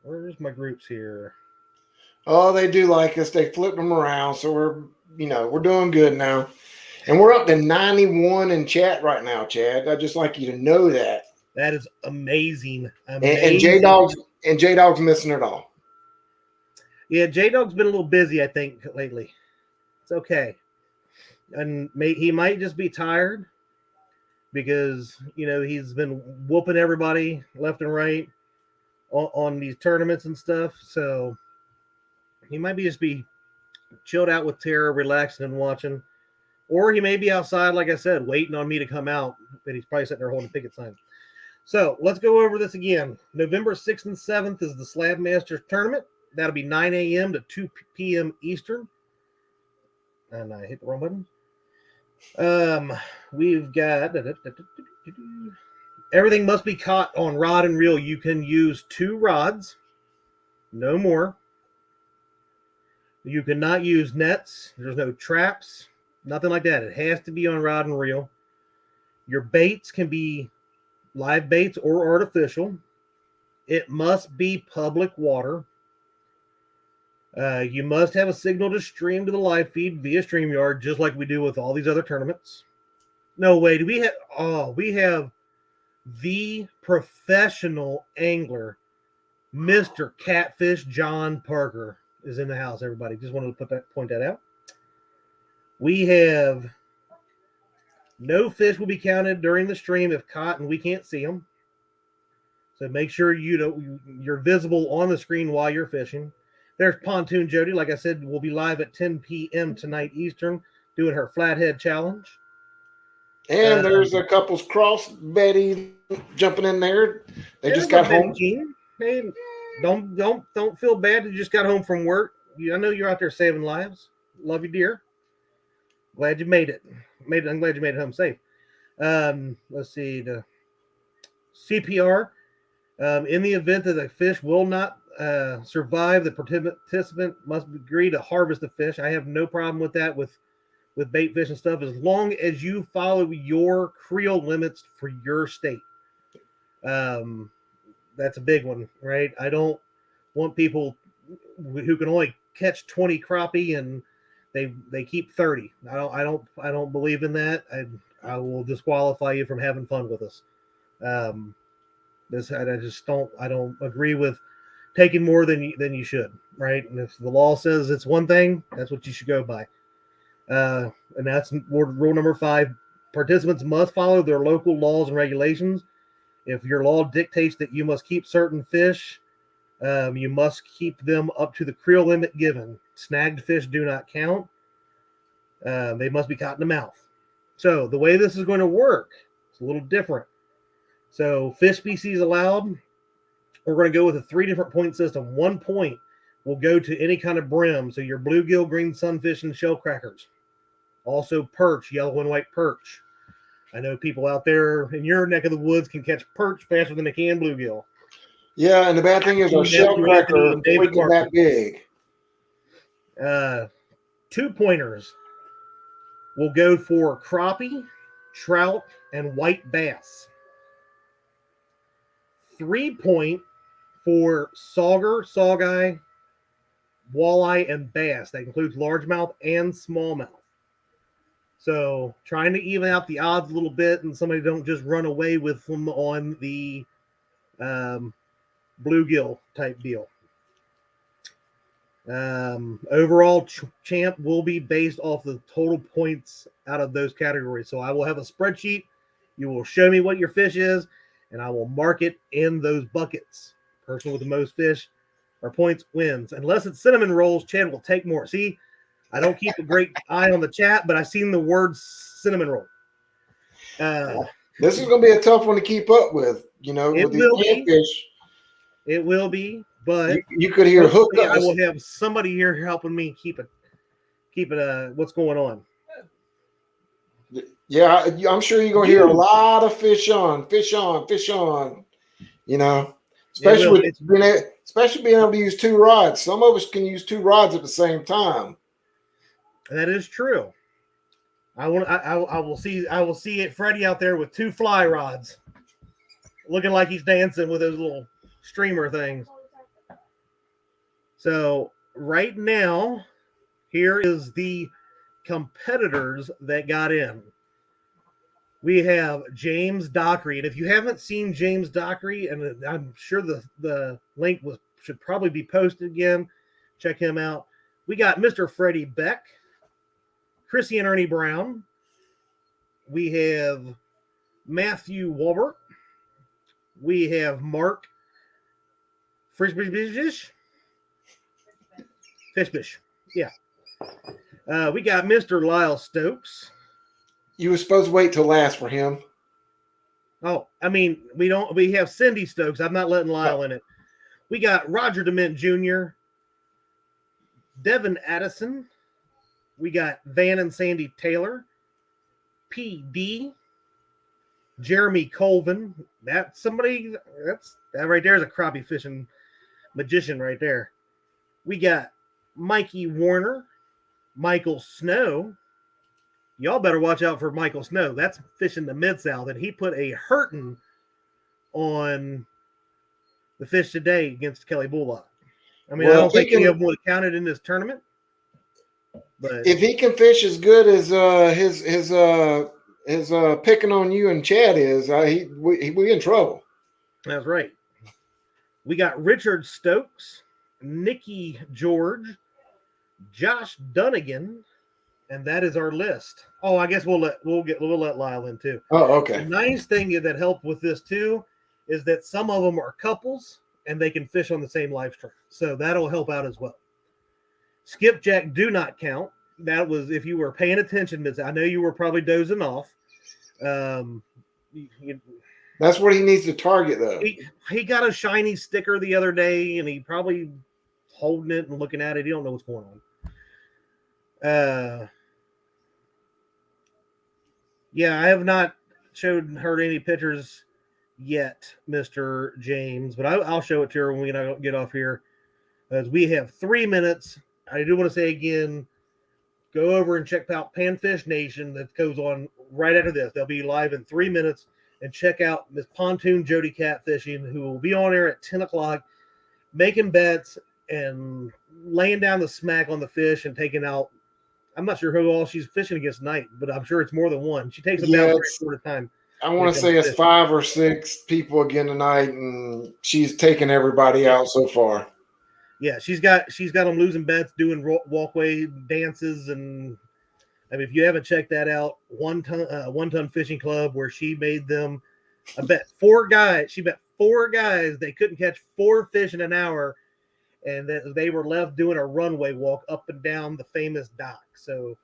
Where's my groups here? Oh, they do like us. They flip them around, so we're doing good now, and we're up to 91 in chat right now, Chad. I'd just like you to know that. That is amazing. And J Dog's missing it all. Yeah, J Dog's been a little busy, I think, lately. It's okay, and he might just be tired because he's been whooping everybody left and right. on these tournaments and stuff. So he might just be chilled out with Tara, relaxing and watching. Or he may be outside, like I said, waiting on me to come out. But he's probably sitting there holding a picket sign. So let's go over this again. November 6th and 7th is the Slab Masters tournament. That'll be 9 a.m. to 2 p.m. Eastern. And I hit the wrong button. We've got everything must be caught on rod and reel. You can use 2 rods, no more. You cannot use nets. There's no traps, nothing like that. It has to be on rod and reel. Your baits can be live baits or artificial. It must be public water. You must have a signal to stream to the live feed via StreamYard, just like we do with all these other tournaments. No way. Do we have? Oh, we have the professional angler, Mr. Catfish John Parker, is in the house. Everybody, just wanted to point that out. We have no fish will be counted during the stream if caught and we can't see them. So make sure you're visible on the screen while you're fishing. There's Pontoon Jody. Like I said, we'll be live at 10 p.m. tonight Eastern doing her flathead challenge. And there's a couple's cross, Betty jumping in there. They just got home. Hey, don't feel bad. You just got home from work. I know you're out there saving lives. Love you, dear. Glad you made it. I'm glad you made it home safe. Let's see the CPR. In the event that the fish will not survive, the participant must agree to harvest the fish. I have no problem with that with bait fish and stuff, as long as you follow your creel limits for your state. That's a big one, right? I don't want people who can only catch 20 crappie and they keep 30. I don't believe in that. I will disqualify you from having fun with us. I don't agree with taking more than you should, right? And if the law says it's one thing, that's what you should go by. And that's rule number 5. Participants must follow their local laws and regulations. If your law dictates that you must keep certain fish, you must keep them up to the creel limit given. Snagged fish do not count. They must be caught in the mouth. So the way this is going to work, it's a little different. So fish species allowed, we're going to go with a 3 different point system. 1 point will go to any kind of brim. So your bluegill, green sunfish, and shell crackers. Also perch, yellow and white perch. I know people out there in your neck of the woods can catch perch faster than they can bluegill. Yeah, and the bad thing is our shell cracker is freaking that big. 2 pointers will go for crappie, trout, and white bass. 3 point for sauger, saugeye, walleye, and bass. That includes largemouth and smallmouth. So trying to even out the odds a little bit, and somebody don't just run away with them on the bluegill type deal. Overall champ will be based off the total points out of those categories. So I will have a spreadsheet. You will show me what your fish is, and I will mark it in those buckets. Person with the most fish or points wins. Unless it's cinnamon rolls, Chad will take more. See, I don't keep a great eye on the chat, but I've seen the word cinnamon roll. This is going to be a tough one to keep up with, with these panfish. It will be, but you could hear hook us. I will have somebody here helping me keep it. What's going on? Yeah, I'm sure you're going to hear a lot of fish on. Especially being able to use 2 rods. Some of us can use 2 rods at the same time. That is true. I will see it, Freddie out there with 2 fly rods, looking like he's dancing with those little streamer things. So right now, here is the competitors that got in. We have James Dockery, and if you haven't seen James Dockery, and I'm sure the link should probably be posted again, check him out. We got Mr. Freddie Beck, Chrissy and Ernie Brown. We have Matthew Walbert. We have Mark Fishbish. Yeah. We got Mr. Lyle Stokes. You were supposed to wait till last for him. Oh, I mean, we have Cindy Stokes. I'm not letting Lyle in it. We got Roger DeMint Jr., Devin Addison. We got Van and Sandy Taylor, PD, Jeremy Colvin. That right there is a crappie fishing magician right there. We got Mikey Warner, Michael Snow. Y'all better watch out for Michael Snow. That's fishing the Mid-South, and he put a hurting on the fish today against Kelly Bullock. I mean, I don't think any of them would have counted in this tournament. But if he can fish as good as his picking on you and Chad is, we in trouble. That's right. We got Richard Stokes, Nikki George, Josh Dunnigan, and that is our list. Oh, I guess we'll let Lyle in too. Oh, okay. The nice thing that helped with this too is that some of them are couples and they can fish on the same live stream, so that'll help out as well. Skipjack do not count. That was if you were paying attention, Miss. I know you were probably dozing off. That's what he needs to target, though. He got a shiny sticker the other day, and he probably holding it and looking at it. He don't know what's going on. Yeah, I have not heard any pictures yet, Mr. James, but I'll show it to her when we get off here. As we have 3 minutes. I do want to say again, go over and check out Panfish Nation. That goes on right after this. They'll be live in 3 minutes. And check out Miss Pontoon Jody Catfishing, who will be on air at 10 o'clock, making bets and laying down the smack on the fish and taking out. I'm not sure who all she's fishing against tonight, but I'm sure it's more than one. She takes them down for a short time. I want to say it's 5 or 6 people again tonight, and she's taken everybody out so far. Yeah, she's got them losing bets, doing walkway dances, and I mean, if you haven't checked that out, One Ton Fishing Club, where she made them, I bet 4 guys. She bet 4 guys they couldn't catch 4 fish in an hour, and that they were left doing a runway walk up and down the famous dock. So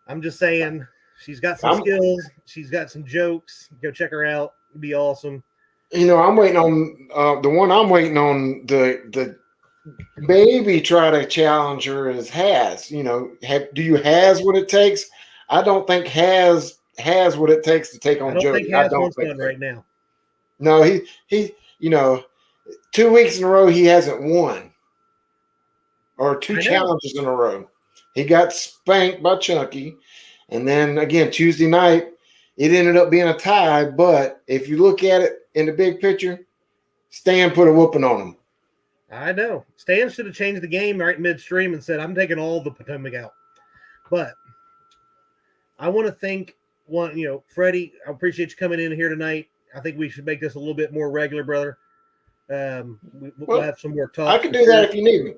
I'm just saying, she's got some skills. She's got some jokes. Go check her out. It'd be awesome. You know, I'm waiting on the one I'm waiting on the maybe try to challenge her is Has. You know, do you has what it takes? I don't think has what it takes to take on Jody. I don't think one right now. No, he you know, 2 weeks in a row he hasn't won, or 2 challenges in a row. He got spanked by Chunky, and then again Tuesday night it ended up being a tie. But if you look at it in the big picture, Stan put a whooping on him. I know. Stan should have changed the game right midstream and said, I'm taking all the Potomac out. But I want to thank Freddie, I appreciate you coming in here tonight. I think we should make this a little bit more regular, brother. We'll have some more talk. I can do that if you need me.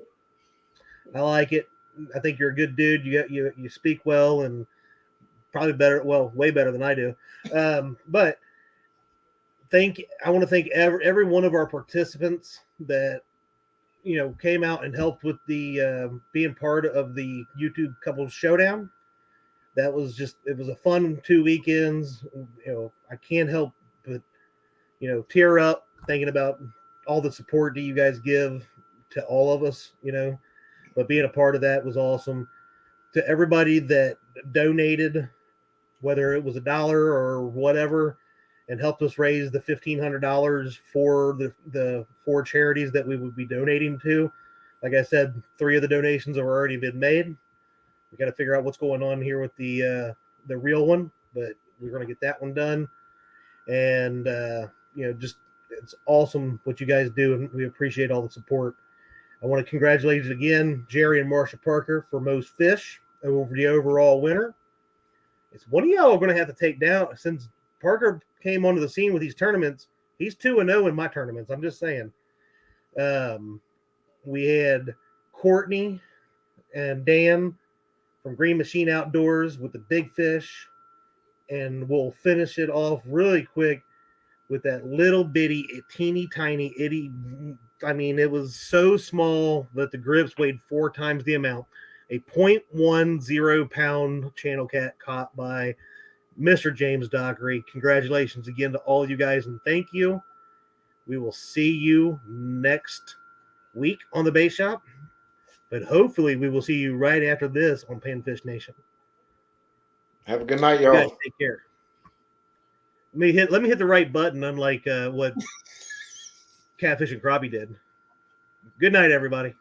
I like it. I think you're a good dude. You speak well and probably way better than I do. But I want to thank every one of our participants that came out and helped with the being part of the YouTube Couples Showdown. That was it was a fun 2 weekends. I can't help but tear up thinking about all the support that you guys give to all of us. But being a part of that was awesome. To everybody that donated, whether it was $1 or whatever, and helped us raise the $1,500 for the 4 charities that we would be donating to. Like I said, 3 of the donations have already been made. We got to figure out what's going on here with the real one, but we're going to get that one done. And just it's awesome what you guys do, and we appreciate all the support. I want to congratulate you again, Jerry and Marsha Parker, for most fish over the overall winner. It's one of y'all are going to have to take down since Parker came onto the scene with these tournaments. He's 2-0 in my tournaments. I'm just saying. We had Courtney and Dan from Green Machine Outdoors with the big fish, and we'll finish it off really quick with that little bitty, teeny tiny, itty I mean, it was so small that the grips weighed 4 times the amount. A 0.10 pound channel cat caught by Mr. James Dockery. Congratulations again to all you guys, and thank you. We will see you next week on the Bait Shop, but hopefully we will see you right after this on Panfish Nation. Have a good night, You y'all. guys take care. Let me hit the right button, unlike what Catfish and Crappie did. Good night, everybody.